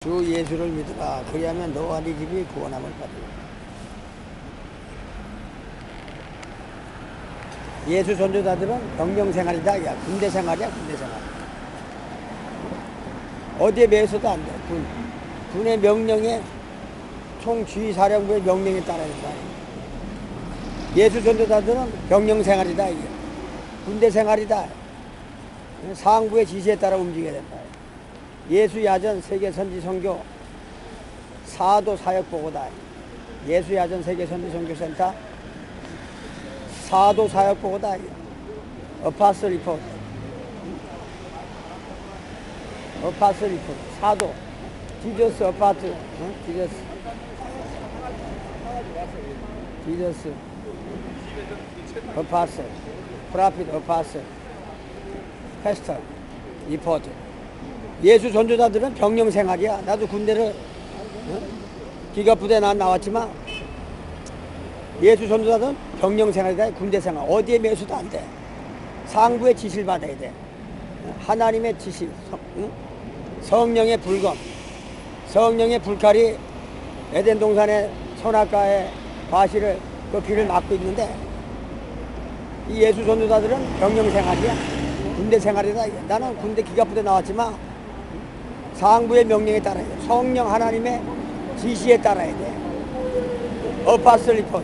주 예수를 믿으라. 그리하면 너와 네 집이 구원함을 받으리라. 예수 전도자들은 병영 생활이다. 야, 군대 생활이야, 군대 생활. 어디에 매여서도 안 돼. 군의 명령에 총지휘사령부의 명령에 따라야 된다. 예수 전도자들은 병영 생활이다. 이게. 군대 생활이다. 상부의 지시에 따라 움직여야 된다. 예수 야전 세계 선지 선교 사도 사역 보고다. 예수 야전 세계 선지 선교 센터 사도 사역 보고다. 어파슬 리포트. 어파슬 리포트. 사도. 지저스 어파트. 지저스. 지저스. 어파슬. 프라핏 어파슬. 패스터. 리포트. 예수 전도자들은 병영 생활이야. 나도 군대를 기갑부대 난 나왔지만 예수 전도자들은 병영 생활이다. 군대 생활. 어디에 매수도 안 돼. 상부의 지시를 받아야 돼. 하나님의 지시, 성령의 불검, 성령의 불칼이 에덴 동산의 선악과의 과실을 그 길을 막고 있는데 이 예수 전도자들은 병영 생활이야. 군대 생활이다. 나는 군대 기갑부대 나왔지만 상부의 명령에 따라야 돼. 성령 하나님의 지시에 따라야 돼. 어파슬 리포트.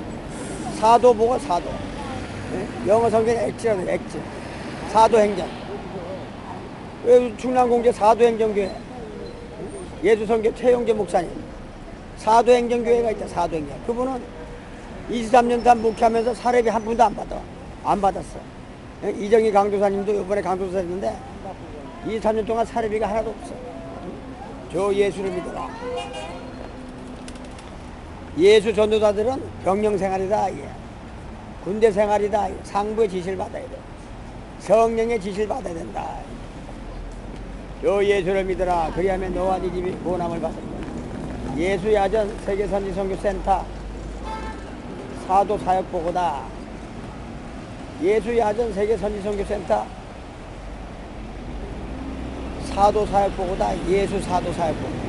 사도 보고 사도. 영어 성경에 액지라고 해. 액지. 사도행전. 왜 충남공제 사도행전교회. 예수성교 최용재 목사님. 사도행전교회가 있다. 사도행전. 그분은 23년 단 목회하면서 사례비 한 푼도 안 받아. 안 받았어. 이정희 강도사님도 이번에 강도사 했는데 23년 동안 사례비가 하나도 없어. 저 예수를 믿어라. 예수 전도자들은 병영 생활이다. 군대 생활이다. 상부의 지시를 받아야 돼. 성령의 지시를 받아야 된다. 저 예수를 믿어라. 그리하면 너와 네 집이 구원함을 받으리라. 예수 야전 세계 선지 선교 센터 사도 사역 보고다. 예수 야전 세계 선지 선교 센터 사도 사역 보고다. 예수 사도 사역 보고.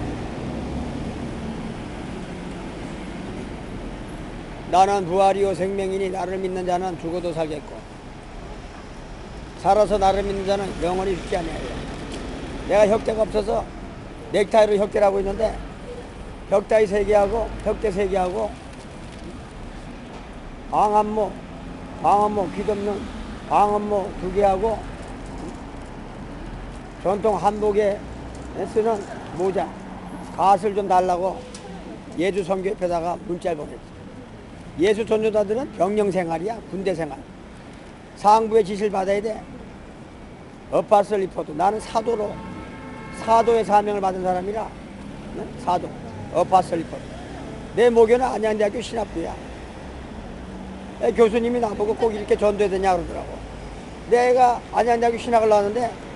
나는 부활이요 생명이니 나를 믿는 자는 죽어도 살겠고 살아서 나를 믿는 자는 영원히 죽지 아니하리라. 내가 혁대가 없어서 넥타이로 혁대를 하고 있는데 혁다이 3개하고 혁대 3개하고 방한모 귀덮는 방한모 2개하고 전통 한복에 쓰는 모자, 갓을 좀 달라고 예수 선교협회에다가 문자를 보냈어. 예수 전도자들은 병영 생활이야, 군대 생활. 상부의 지시를 받아야 돼. 어파슬 리포트. 나는 사도의 사명을 받은 사람이라, 사도, 어파슬 리포트. 내 모교는 안양대학교 신학부야. 교수님이 나보고 꼭 이렇게 전도해야 되냐 그러더라고. 내가 안양대학교 신학을 나왔는데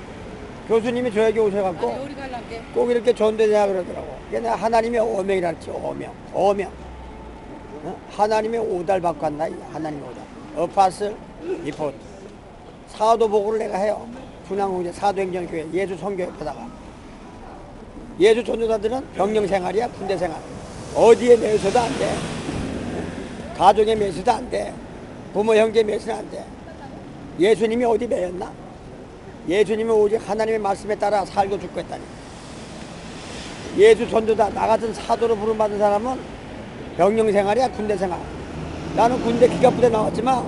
교수님이 저에게 오셔갖고 꼭 이렇게 전도되냐 그러더라고. 내가 하나님의 오명이라 했지. 오명. 하나님의 오달 받고 왔나. 하나님의 오달. 어파슬 리포트. 사도 보고를 내가 해요. 분양공제 사도행전교회 예수 선교협회다가. 예수 전도자들은 병영 생활이야. 군대 생활. 어디에 매서도 안 돼. 가족에 매서도 안 돼. 부모 형제 매서도 안 돼. 예수님이 어디 매였나? 예수님은 오직 하나님의 말씀에 따라 살고 죽고 했다니. 예수 전도자 나 같은 사도로 부름받은 사람은 병영 생활이야. 군대 생활. 나는 군대 기갑부대 나왔지만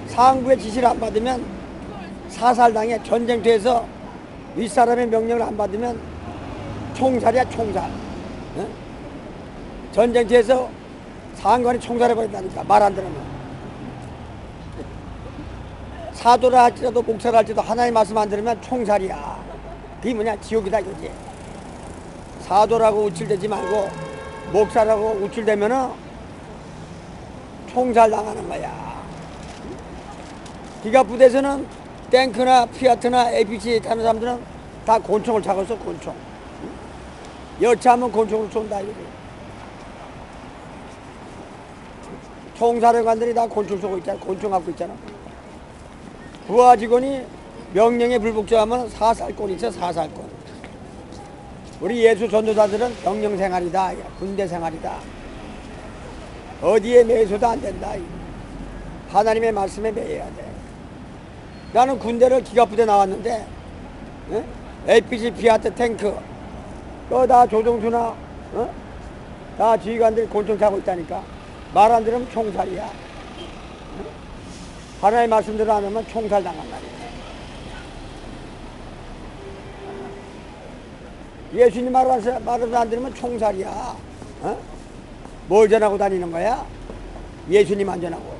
상부의 지시를 안 받으면 사살당해. 전쟁터에서 윗사람의 명령을 안 받으면 총살이야. 총살. 전쟁터에서 상관이 총살해버린다니까. 말 안 들으면. 사도라 할지라도 목사라 할지라도 하나님 말씀 안 들으면 총살이야. 그게 뭐냐? 지옥이다 이거지. 사도라고 우쭐대지 말고 목사라고 우쭐대면은 총살 당하는 거야. 기갑부대에서는 탱크나 피아트나 APC 타는 사람들은 다 곤총을 차고 있어. 곤총. 여차하면 곤총을 쏜다 이거지. 총사령관들이 다 곤총 쏘고 있잖아. 곤총 갖고 있잖아. 부하 직원이 명령에 불복종하면 사살권이 있어. 사살권. 우리 예수 전도자들은 병영 생활이다, 군대 생활이다. 어디에 매여서도 안 된다. 하나님의 말씀에 매여야 돼. 나는 군대를 기갑부대 나왔는데 LPG 피아트 탱크 또 다 조종수나 다 지휘관들이 곤충 타고 있다니까. 말 안 들으면 총살이야. 하나님의 말씀대로 안 하면 총살 당한 말이야. 예수님 말을 안 들으면 총살이야. 뭘 전하고 다니는 거야? 예수님 안 전하고.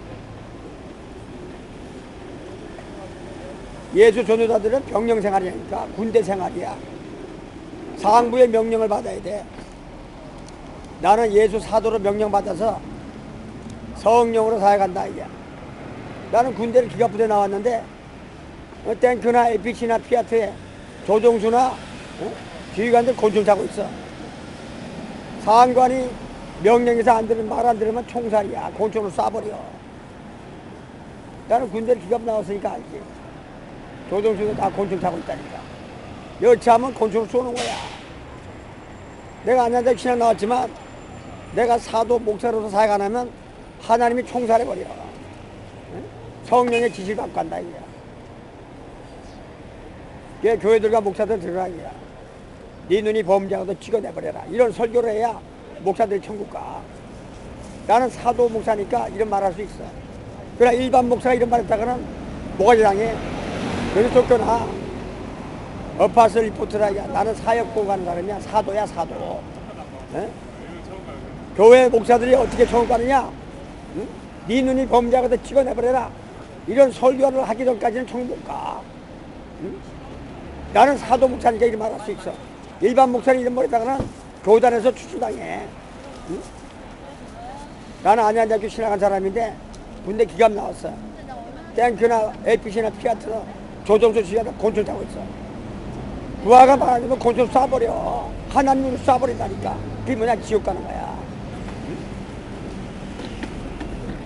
예수 전도자들은 병영 생활이니까 군대 생활이야. 상부의 명령을 받아야 돼. 나는 예수 사도로 명령받아서 성령으로 사역한다 이게. 나는 군대를 기갑부대 나왔는데 탱크나 LPG나 피아트에 조종수나 지휘관들 곤충 타고 있어. 상관이 명령에서 안 들으면 말 안 들으면 총살이야. 곤충으로 쏴버려. 나는 군대를 기갑 나왔으니까 알지. 조종수도 다 곤충 타고 있다니까. 여차하면 곤충을 쏘는 거야. 내가 안양대 신앙 나왔지만 내가 사도 목사로서 사역 안 하면 하나님이 총살해버려. 성령의 지시를 받고 간다 이거야. 그게 교회들과 목사들 들으라 이거야. 네 눈이 범죄하고도 찍어내버려라. 이런 설교를 해야 목사들이 천국 가. 나는 사도 목사니까 이런 말 할 수 있어. 그러나 일반 목사가 이런 말 했다가는 뭐가 이상해? 그래서 쫓겨나. 어파슬 리포트라. 나는 사역 보고 가는 사람이야. 사도야 사도. 교회 목사들이 어떻게 천국 가느냐? 네 눈이 범죄하고도 찍어내버려라. 이런 설교를 하기 전까지는 천국 못 가. 나는 사도 목사니까 이런 말 할 수 있어. 일반 목사는 이런 말 했다가는 교단에서 추출당해. 나는 안양대학교 신학한 사람인데 군대 기갑 나왔어. 탱크나 LPG나 피아트나 조종수 지휘관들 곤충 타고 있어. 부하가 많아지면 곤충 쏴버려. 하나님을 쏴버린다니까. 그게 뭐냐? 지옥 가는 거야.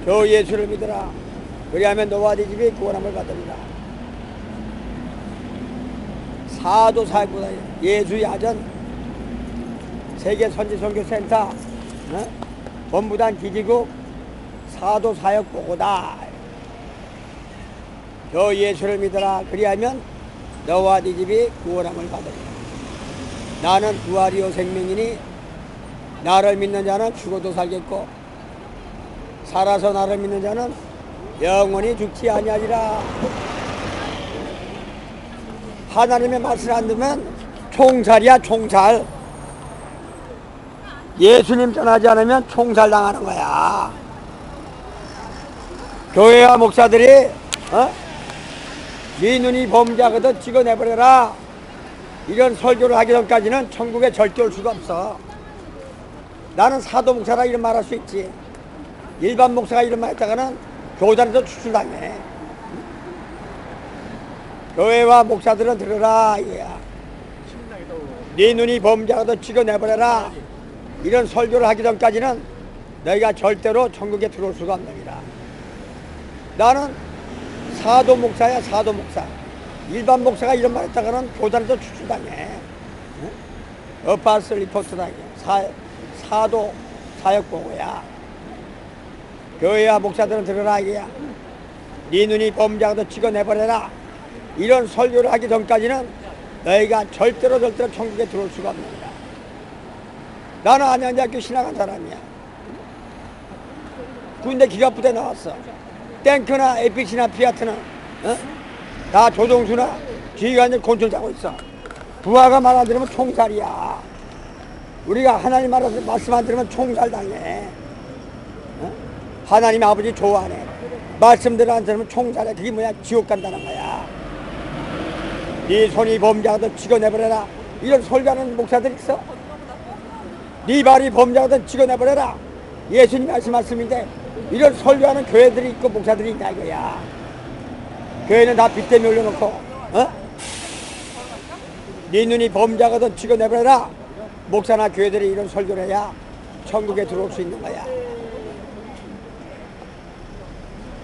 저 예수를 믿으라. 그리하면 너와 네 집이 구원함을 받으리라. 사도 사역보다 예수 야전 세계 선지 선교센터 본부단 기지국 사도 사역 보고다. 저 예수를 믿으라. 그리하면 너와 네 집이 구원함을 받으리라. 나는 부활이요 생명이니 나를 믿는 자는 죽어도 살겠고 살아서 나를 믿는 자는 영원히 죽지 아니하리라. 하나님의 말씀을 안 듣면 총살이야 총살. 예수님 전하지 않으면 총살 당하는 거야. 교회와 목사들이 네 눈이 범죄하거든 찍어내버려라. 이런 설교를 하기 전까지는 천국에 절대 올 수가 없어. 나는 사도 목사라 이런 말 할 수 있지. 일반 목사가 이런 말 했다가는 교단에서 추출당해. 교회와 목사들은 들으라 이거야. 네 눈이 범죄하거든 찍어내버려라. 이런 설교를 하기 전까지는 너희가 절대로 천국에 들어올 수가 없느니라. 나는 사도 목사야 사도 목사. 일반 목사가 이런 말 했다가는 교단에서 추출당해. 어파슬 리포트다. 사도 사역 보고야. 교회와 목사들은 들으라 이거야. 네 눈이 범죄하거든 찍어내버려라. 이런 설교를 하기 전까지는 너희가 절대로 천국에 들어올 수가 없느니라. 나는 안양대학교 신학한 사람이야. 군대 기갑부대 나왔어. 탱크나 LPG나 피아트나 다 조종수나 지휘관들 곤충 타고 있어. 부하가 말 안 들으면 총살이야. 우리가 하나님 말씀 안 들으면 총살 당해. 하나님 아버지 좋아하네. 말씀대로 안 들으면 총살해. 그게 뭐야? 지옥 간다는 거야. 네 손이 범죄하거든 찍어내버려라. 이런 설교하는 목사들 있어? 네 발이 범죄하거든 찍어내버려라. 예수님 말씀인데 이런 설교하는 교회들이 있고 목사들이 있냐 이거야. 교회는 다 빗대 올려놓고 네 눈이 범죄하거든 찍어내버려라. 목사나 교회들이 이런 설교를 해야 천국에 들어올 수 있는 거야.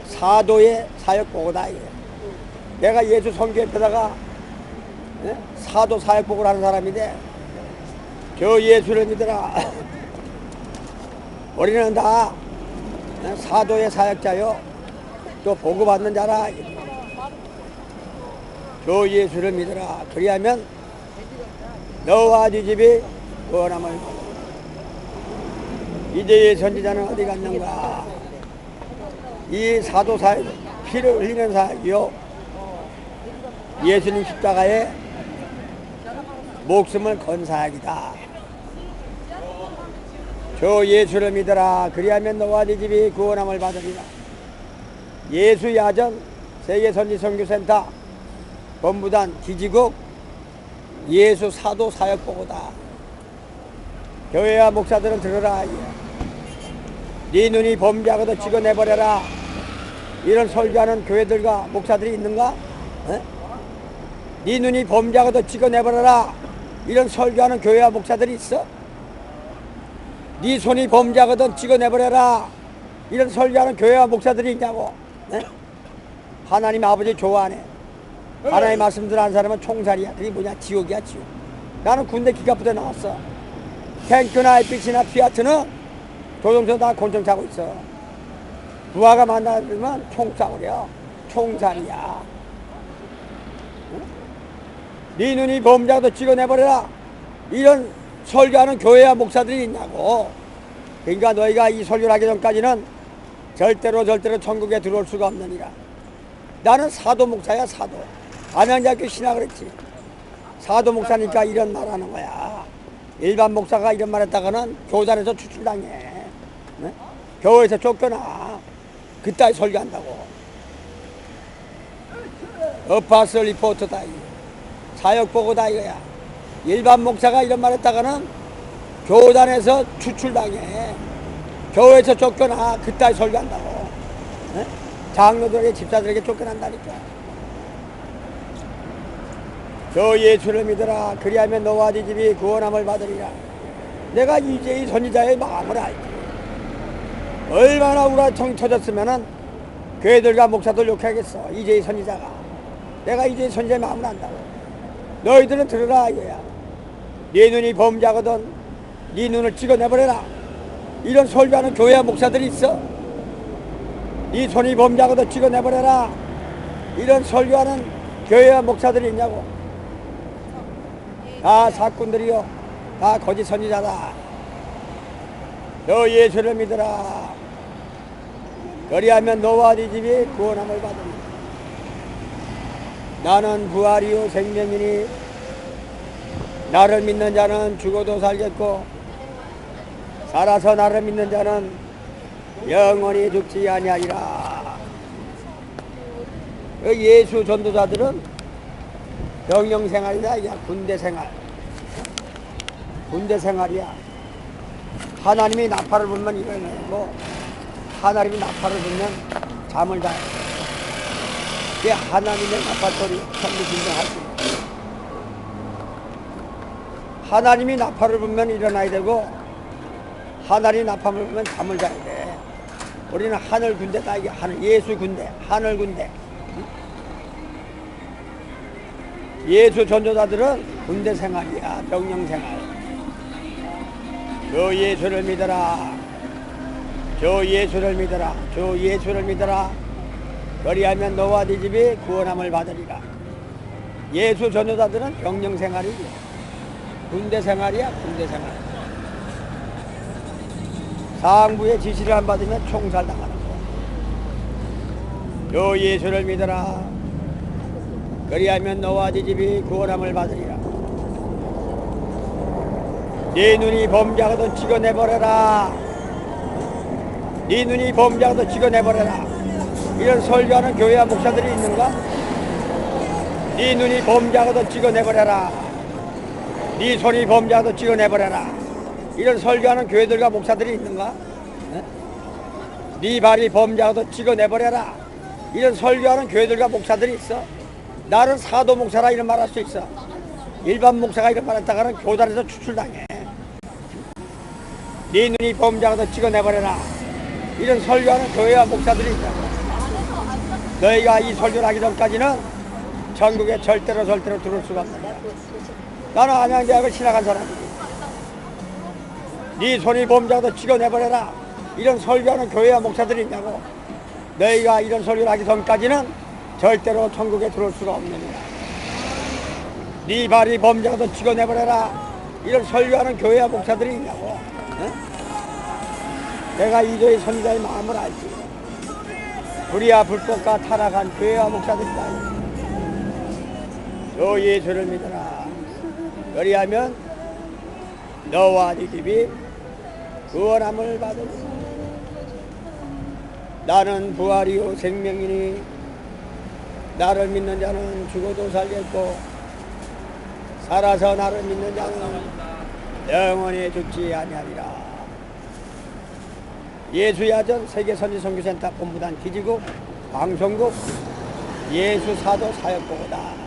사도의 사역보고다 이게. 내가 예수 선교협회다가 사도 사역보고를 하는 사람인데 저 예수를 믿으라. 우리는 다 사도의 사역자요 또 보고받는 자라. 저 예수를 믿으라. 그리하면 너와 네 집이 구원함을 받으라. 이제의 선지자는 어디 갔는가? 이 사도 사역, 피를 흘리는 사역이요 예수님 십자가에 목숨을 건 사역이다. 저 예수를 믿어라. 그리하면 너와 네 집이 구원함을 받으리라. 예수 야전 세계선지선교센터 본부단 기지국 예수 사도 사역 보고다. 교회와 목사들은 들으라. 네 눈이 범죄하거든 찍어내버려라. 이런 설교하는 교회들과 목사들이 있는가? 에? 네 눈이 범죄하거든 찍어내버려라. 이런 설교하는 교회와 목사들이 있어? 네 손이 범죄하거든 찍어내버려라. 이런 설교하는 교회와 목사들이 있냐고. 에? 하나님 아버지 좋아하네. 하나님 말씀 들은 사람은 총살이야. 그게 뭐냐? 지옥이야, 지옥. 나는 군대 기갑부대 나왔어. 탱크나 햇빛이나 피아트는 조종선 다 곤충 차고 있어. 부하가 만나면 총 쏴버려. 총살이야. 응? 네 눈이 범죄하도 찍어내버려라. 이런 설교하는 교회와 목사들이 있냐고. 그러니까 너희가 이 설교를 하기 전까지는 절대로 천국에 들어올 수가 없느니라. 나는 사도 목사야, 사도. 안양대학교 신학을 했지. 사도 목사니까 이런 말 하는 거야. 일반 목사가 이런 말 했다가는 교단에서 추출당해. 네? 교회에서 쫓겨나. 그따위 설교한다고. 어파설 리포터다. 사역보고다 이거야. 일반 목사가 이런 말 했다가는 교단에서 추출당해. 교회에서 쫓겨나. 그따위 설교한다고. 네? 장로들에게 집사들에게 쫓겨난다니까. 저 예수를 믿어라. 그리하면 너와 네 집이 구원함을 받으리라. 내가 이제의 선지자의 마음을 알지. 얼마나 우라통이 터졌으면은 교회들과 목사들 욕하겠어. 이제의 선지자가. 내가 이제의 선지자의 마음을 안다고. 너희들은 들으라 이거야. 네 눈이 범죄하거든 네 눈을 찍어내버려라. 이런 설교하는 교회와 목사들이 있어? 네 손이 범죄하거든 찍어내버려라. 이런 설교하는 교회와 목사들이 있냐고. 다 사꾼들이요. 다 거짓 선지자다. 너 예수를 믿으라. 그리하면 너와 네 집이 구원함을 받으리라. 나는 부활이요 생명이니 나를 믿는 자는 죽어도 살겠고 살아서 나를 믿는 자는 영원히 죽지 아니하리라. 예수 전도자들은 병영 생활이다. 군대 생활. 군대 생활이야. 하나님이 나팔을 불면 일어나고 하나님이 나팔을 불면 잠을 자요. 그게 하나님의 나팔 소리 천국 진정할 수 있어. 하나님이 나팔을 불면 일어나야 되고 하나님이 나팔을 불면 잠을 자야 돼. 우리는 하늘 군대다. 이게 하늘 예수 군대, 하늘 군대. 예수 전도자들은 군대 생활이야. 병영 생활. 저 예수를 믿어라. 저 예수를 믿어라. 저 예수를 믿어라. 그리하면 너와 네 집이 구원함을 받으리라. 예수 전도자들은 병영 생활이지. 군대 생활이야. 군대 생활. 상부의 지시를 안 받으면 총살 당하는 거. 저 예수를 믿어라. 그리하면 너와 네 집이 구원함을 받으리라. 네 눈이 범죄하거든 찍어내버려라. 네 눈이 범죄하거든 찍어내버려라. 이런 설교하는 교회와 목사들이 있는가? 네 눈이 범죄하거든 찍어내버려라. 네 손이 범죄하거든 찍어내버려라. 이런 설교하는 교회들과 목사들이 있는가? 네 발이 범죄하거든 찍어내버려라. 이런 설교하는 교회들과 목사들이 있어? 나는 사도 목사라 이런 말 할 수 있어. 일반 목사가 이런 말 했다가는 교단에서 추출당해. 네 눈이 범죄하거든 찍어내버려라. 이런 설교하는 교회와 목사들이 있다고. 너희가 이 설교를 하기 전까지는 천국에 절대로 들어올 수가 없는 거야. 나는 안양대학을 신학한 사람이지. 네 손이 범죄하도 찍어내버려라. 이런 설교하는 교회와 목사들이 있냐고. 너희가 이런 설교를 하기 전까지는 절대로 천국에 들어올 수가 없느니라. 네 발이 범죄하도 찍어내버려라. 이런 설교하는 교회와 목사들이 있냐고. 응? 내가 이조의 선지자의 마음을 알지. 불의와 불법과 타락한 교회와 목사들이다. 저 예수를 믿어라. 그리하면 너와 네 집이 구원함을 받으리라. 나는 부활이요 생명이니 나를 믿는 자는 죽어도 살겠고 살아서 나를 믿는 자는 영원히 죽지 아니하리라. 예수야전 세계선지선교센터 본부단 기지국 방송국 예수사도 사역보고다.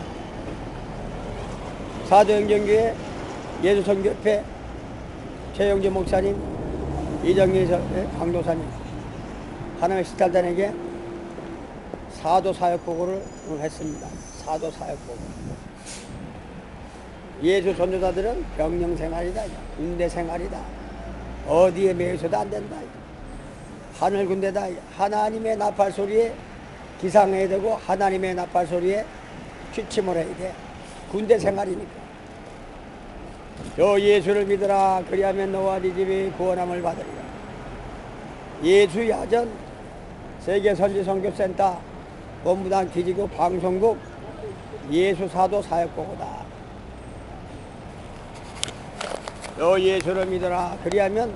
사도행정교회 예수선교협회 최영재 목사님, 이정희 강도사님, 하나님의 식달단에게 사도사역보고를 했습니다. 사도사역보고. 예수 전도자들은 병영생활이다, 군대생활이다, 어디에 매여서도 안 된다. 하늘 군대다. 하나님의 나팔 소리에 기상해야 되고 하나님의 나팔 소리에 취침을 해야 돼. 군대 생활이니까. 저 예수를 믿으라. 그리하면 너와 네 집이 구원함을 받으리라. 예수 야전 세계선지선교센터 본부단 기지국 방송국 예수사도 사역보고다. 저 예수를 믿으라. 그리하면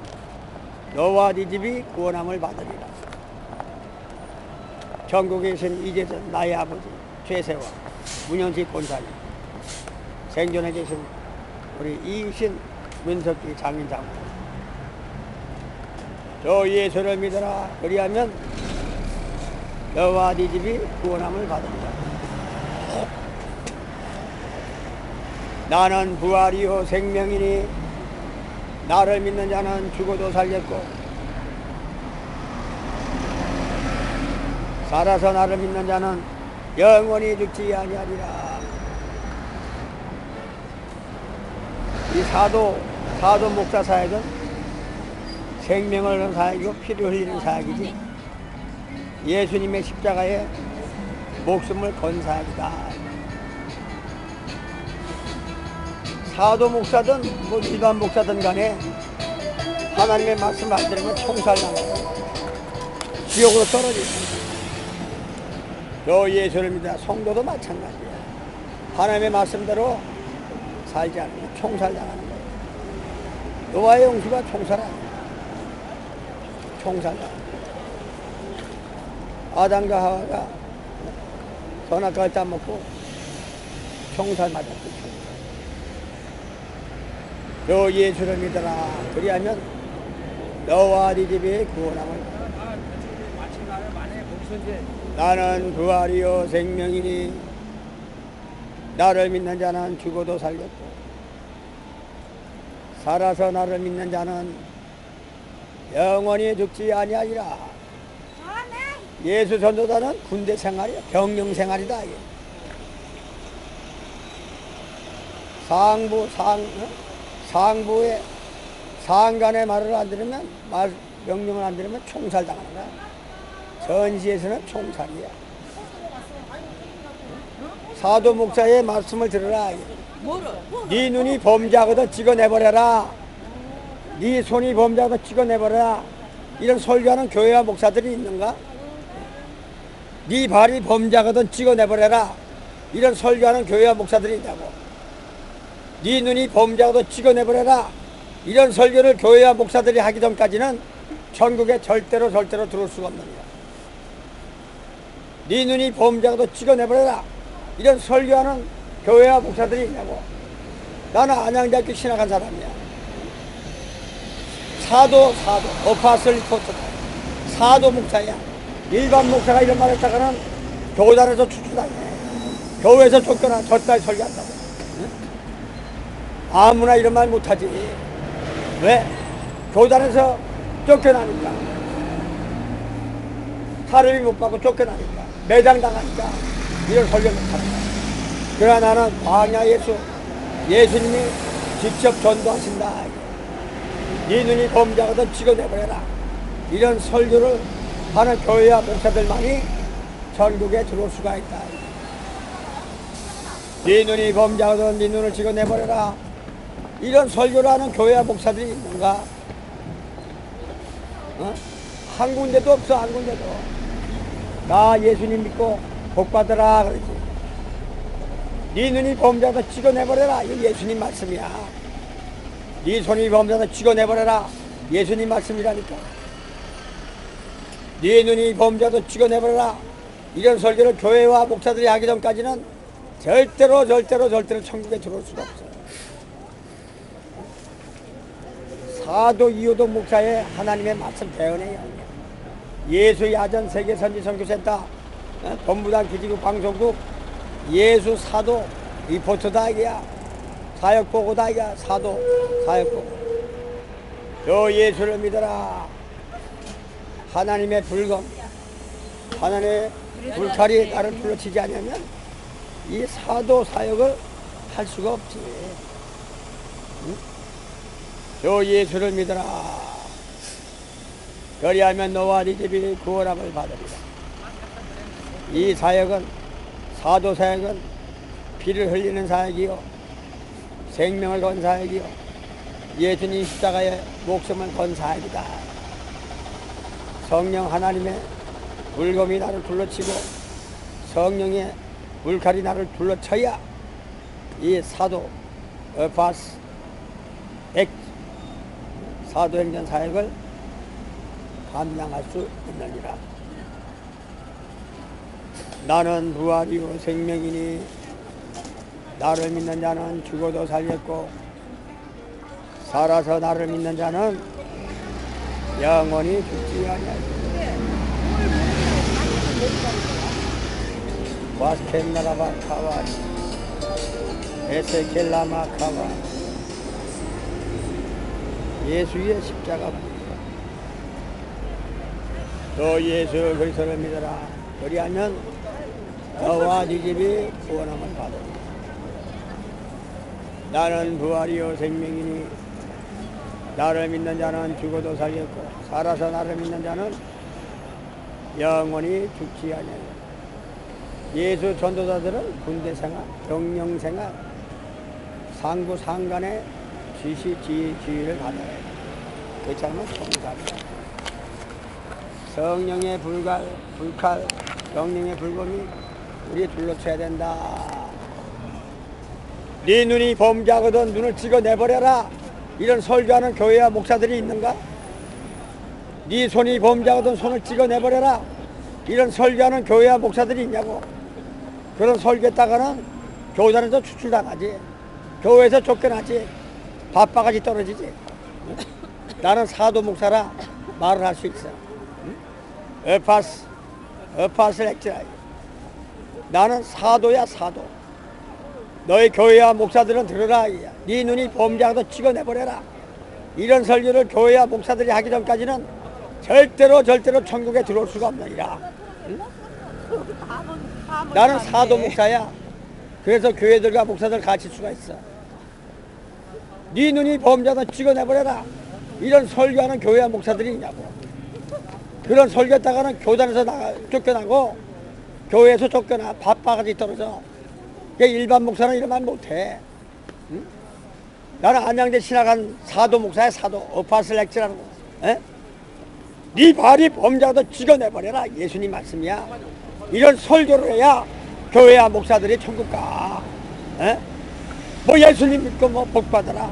너와 네 집이 구원함을 받으리라. 전국에 계신 이재전 나의 아버지 최세화 문현식 권사님, 생존에 계신 우리 이신 문석기 장인장모, 저 예수를 믿어라. 그리하면 너와 네 집이 구원함을 받으리라. 나는 부활이요 생명이니 나를 믿는 자는 죽어도 살겠고 살아서 나를 믿는 자는 영원히 죽지 아니하리라. 이 사도 목사 사역은 생명을 얻는 사역이고 피를 흘리는 사역이지 예수님의 십자가에 목숨을 건 사역이다. 사도 목사든 뭐 일반 목사든 간에 하나님의 말씀을 안 들으면 총살당하고 지옥으로 떨어집니다. 저 예수를 믿어 성도도 마찬가지야. 하나님의 말씀대로 살지 않으면 총살당하는 거야. 노아의 홍수가 총살 아니야. 총살당. 아담과 하와가 선악과를 따먹고 총살 맞았지. 저 예수를 믿어라. 그리하면 너와 네 집이 구원함을. 나는 부활이요 생명이니 나를 믿는 자는 죽어도 살겠고 살아서 나를 믿는 자는 영원히 죽지 아니하리라. 예수 전도자는 군대 생활이야. 병영 생활이다. 상부의 상관의 말을 안 들으면 명령을 안 들으면 총살당하는 거야. 전시에서는 총살이야. 사도 목사의 말씀을 들으라. 네 눈이 범죄하거든 찍어내버려라. 네 손이 범죄하거든 찍어내버려라. 이런 설교하는 교회와 목사들이 있는가? 네 발이 범죄하거든 찍어내버려라. 이런 설교하는 교회와 목사들이 있다고. 네 눈이 범죄하거든 찍어내버려라. 이런 설교를 교회와 목사들이 하기 전까지는 천국에 절대로 들어올 수가 없는 거야. 네 눈이 범죄하거든 찍어내버려라. 이런 설교하는 교회와 목사들이 있냐고. 나는 안양대학교 신학한 사람이야. 사도 어파슬 리포터다. 사도 목사야. 일반 목사가 이런 말 했다가는 교단에서 추출당해. 교회에서 쫓겨나. 저따위 설교한다고. 응? 아무나 이런 말 못하지. 왜? 교단에서 쫓겨나니까. 사람이 못 받고 쫓겨나니까. 매장당하니까 이런 설교 못하는 거야. 그러나 나는 광야 예수님이 직접 전도하신다. 네 눈이 범죄하거든 찍어내버려라. 이런 설교를 하는 교회와 목사들만이 전국에 들어올 수가 있다. 네 눈이 범죄하거든 네 눈을 찍어내버려라. 이런 설교를 하는 교회와 목사들이 있는가? 한 군데도 없어. 한 군데도. 나 예수님 믿고 복받으라 그러지. 네 눈이 범죄하거든 찍어내버려라. 이거 예수님 말씀이야. 네 손이 범죄하거든 찍어내버려라. 예수님 말씀이라니까. 네 눈이 범죄하거든 찍어내버려라. 이런 설교를 교회와 목사들이 하기 전까지는 절대로 천국에 들어올 수가 없어요. 사도 이호도 목사의 하나님의 말씀 대언해요. 예수 야전 세계 선지 선교센터 본부장 기지국 방송국 예수 사도 리포터다 이게야. 사역보고다 이게야. 사도 사역보고. 저 예수를 믿어라. 하나님의 불검, 하나님의 불칼이 나를 불러치지 않으면 이 사도 사역을 할 수가 없지. 응? 저 예수를 믿어라. 그리하면 너와 네 집이 구원함을 받으리라. 이 사역은, 사도 사역은 피를 흘리는 사역이요, 생명을 건 사역이요, 예수님 십자가에 목숨을 건 사역이다. 성령 하나님의 불검이 나를 둘러치고 성령의 불칼이 나를 둘러쳐야 이 사도 어파스 사도행전 사역을 감당할 수 있느니라. 나는 부활이요 생명이니 나를 믿는 자는 죽어도 살겠고 살아서 나를 믿는 자는 영원히 죽지 아니하리라. 와스켄나라바 카와 에세켈라마 카와. 예수의 십자가. 너 예수 그리스도를 믿어라. 그리하면 너와 네 집이 구원함을 받으리라. 나는 부활이요 생명이니 나를 믿는 자는 죽어도 살겠고 살아서 나를 믿는 자는 영원히 죽지 아니하리라. 예수 전도자들은 군대 생활, 병영 생활, 상부 상간의 지휘를 받아야 돼. 그렇지 않으면 총살이야. 성령의 불칼, 성령의 불검이 우리 둘러쳐야 된다. 네 눈이 범죄하거든 눈을 찍어내버려라. 이런 설교하는 교회와 목사들이 있는가? 네 손이 범죄하거든 손을 찍어내버려라. 이런 설교하는 교회와 목사들이 있냐고. 그런 설교했다가는 교단에서 추출당하지. 교회에서 쫓겨나지. 밥바가지 떨어지지. 나는 사도 목사라 말을 할 수 있어. 어파스 렉처라. 나는 사도야 사도. 너희 교회와 목사들은 들으라. 네 눈이 범죄하거든 찍어내버려라. 이런 설교를 교회와 목사들이 하기 전까지는 절대로 천국에 들어올 수가 없느니라. 응? 나는 사도 목사야. 그래서 교회들과 목사들 가르칠 수가 있어. 네 눈이 범죄하거든 찍어내버려라. 이런 설교하는 교회와 목사들이 있냐고. 그런 설교했다가는 교단에서 쫓겨나고 교회에서 쫓겨나. 밥바가지 떨어져. 일반 목사는 이런 말 못해. 응? 나는 안양대 신학한 사도 목사야. 사도 어파스 렉처라는 거. 네 발이 범죄하거든 찍어내버려라. 예수님 말씀이야. 이런 설교를 해야 교회와 목사들이 천국 가. 뭐 예수님 믿고 뭐 복 받아라.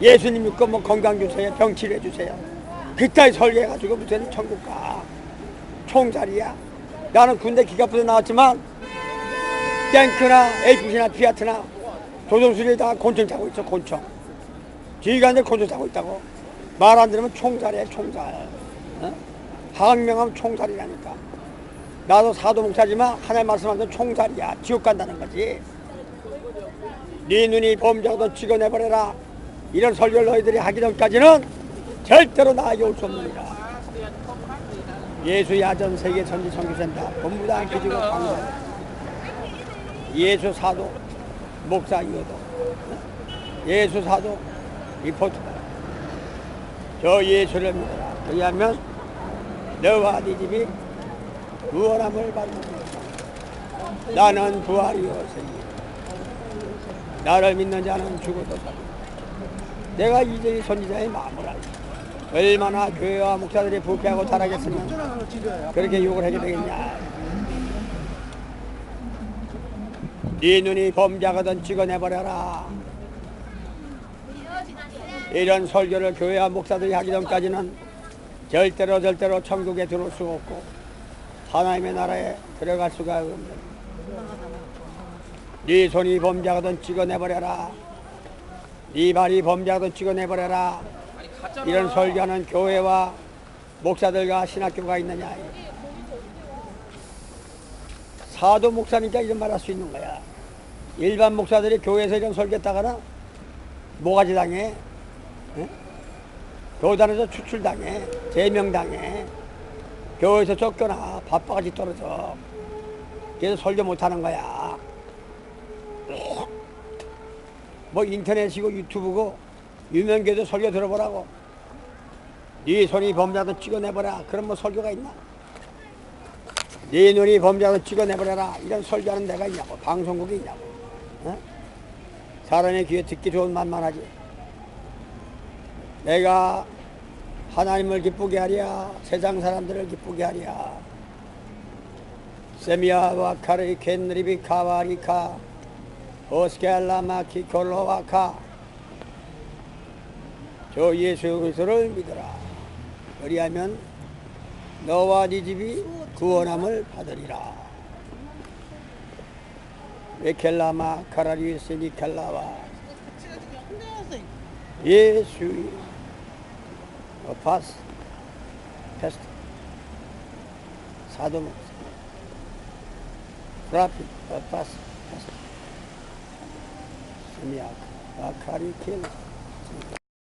예수님 믿고 뭐 건강 주세요, 병 치료해 주세요. 그따위 설교해가지고 무슨 천국 가. 총살이야. 나는 군대 기갑부대 나왔지만 탱크나 APC나 피아트나 조종수리에다가 곤충 타고 있어. 곤충. 지휘관들 곤충 타고 있다고. 말 안 들으면 총살이야. 총살. 항명하면 총살이라니까. 나도 사도 목사지만 하나님 말씀하면 총살이야. 지옥 간다는 거지. 네 눈이 범죄하거든 찍어내버려라. 이런 설교를 너희들이 하기 전까지는 절대로 나에게 올 수 없느니라. 예수 야전 세계 선지 선교센터 본부장 기지국 방송 예수 사도 목사 이호도 예수 사도 리포트다. 저 예수를 믿어라. 왜냐하면 너와 네 집이 구원함을 받는다. 나는 부활이요 생명. 나를 믿는 자는 죽어도 살리라. 내가 이제 선지자의 마음을 알고 얼마나 교회와 목사들이 부패하고 타락했으면 그렇게 욕을 하게 되겠냐. 네 눈이 범죄하거든 찍어내버려라. 이런 설교를 교회와 목사들이 하기 전까지는 절대로 천국에 들어올 수가 없고 하나님의 나라에 들어갈 수가 없는. 네 손이 범죄하거든 찍어내버려라. 네 발이 범죄하거든 찍어내버려라. 이런 설교하는 교회와 목사들과 신학교가 있느냐. 사도 목사니까 이런 말 할 수 있는 거야. 일반 목사들이 교회에서 이런 설교했다가는 모가지 당해, 교단에서 추출당해, 제명당해, 교회에서 쫓겨나, 바빠가지 떨어져. 그래서 설교 못하는 거야. 뭐 인터넷이고 유튜브고 유명교도 설교 들어보라고. 네 손이 범죄하든 찍어내버려. 그런 뭐 설교가 있나? 네 눈이 범죄하든 찍어내버려라. 이런 설교하는 데가 있냐고. 방송국이 있냐고. 어? 사람의 귀에 듣기 좋은 말만 하지. 내가 하나님을 기쁘게 하랴, 세상 사람들을 기쁘게 하랴. 세미야와 카르이 켄리비 카와리카 오스케알라마키 골로와카. 저 예수 그리스도를 믿어라. 그리하면 너와 네 집이 구원함을 받으리라. 웨켈라마 카라리스니 칼라와 예수 파스 페스트 사도 목사 프라핏 파스 페스트 스미아카 아카리 킬